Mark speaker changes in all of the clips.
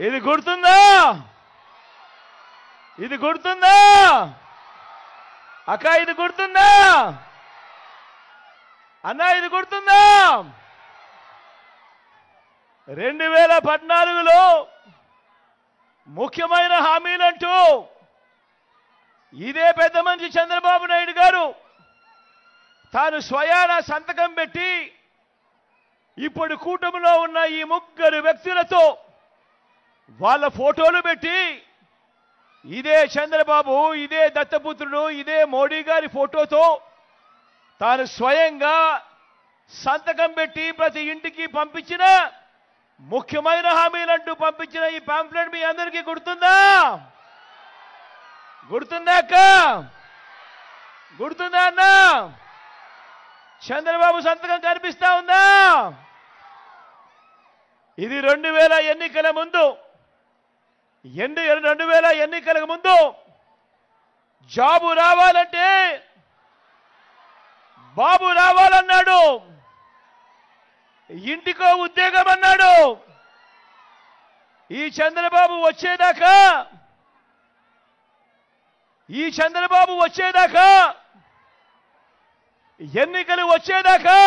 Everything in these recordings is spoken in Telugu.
Speaker 1: ఇది గుర్తుందా? ఇది గుర్తుందా అక్క? ఇది గుర్తుందా అన్నా? ఇది గుర్తుందా? 2014లో ముఖ్యమైన హామీలంటూ ఇదే పెద్ద మనిషి చంద్రబాబు నాయుడు గారు తాను స్వయాన సంతకం పెట్టి ఇప్పుడు కూటమిలో ఉన్న ఈ ముగ్గురు వ్యక్తులతో వాళ్ళ ఫోటోలు పెట్టి ఇదే చంద్రబాబు, ఇదే దత్తపుత్రుడు, ఇదే మోడీ గారి ఫోటోతో తాను స్వయంగా సంతకం పెట్టి ప్రతి ఇంటికి పంపించిన ముఖ్యమైన హామీలంటూ పంపించిన ఈ పాంఫ్లెట్ మీ అందరికీ గుర్తుందా? గుర్తుందా అక్క? గుర్తుందా అన్న? చంద్రబాబు సంతకం కనిపిస్తా ఉందా? ఇది 2000 ఎన్నికల ముందు, 2000 ఎన్నికలకు ముందు జాబు రావాలంటే బాబు రావాలన్నాడు, ఇంటికో ఉద్యోగం అన్నాడు. ఈ చంద్రబాబు వచ్చేదాకా ఎన్నికలు వచ్చేదాకా,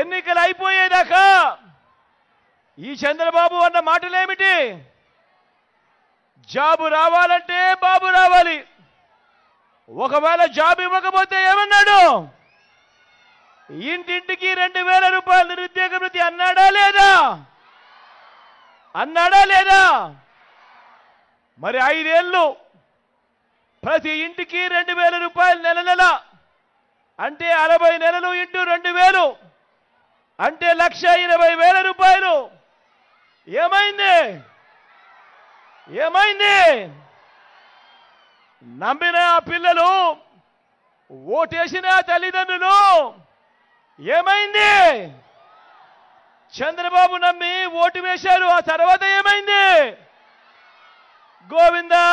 Speaker 1: ఎన్నికలు అయిపోయేదాకా ఈ చంద్రబాబు అన్న మాటలేమిటి? జాబు రావాలంటే బాబు రావాలి. ఒకవేళ జాబ్ ఇవ్వకపోతే ఏమన్నాడు? ఇంటింటికి 2000 రూపాయలు నిరుద్యోగ వృత్తి అన్నాడా లేదా? అన్నాడా లేదా? మరి 5 ఏళ్ళు ప్రతి ఇంటికి 2000 రూపాయలు నెల నెల అంటే 60 నెలలు ఇంటూ 2000 అంటే 1,20,000 రూపాయలు. ఏమైంది? ఏమైంది? నమ్మిన పిల్లలు, ఓటేసిన తల్లిదండ్రులు ఏమైంది? చంద్రబాబు నమ్మి ఓటు వేశారు, ఆ తర్వాత ఏమైంది? గోవిందా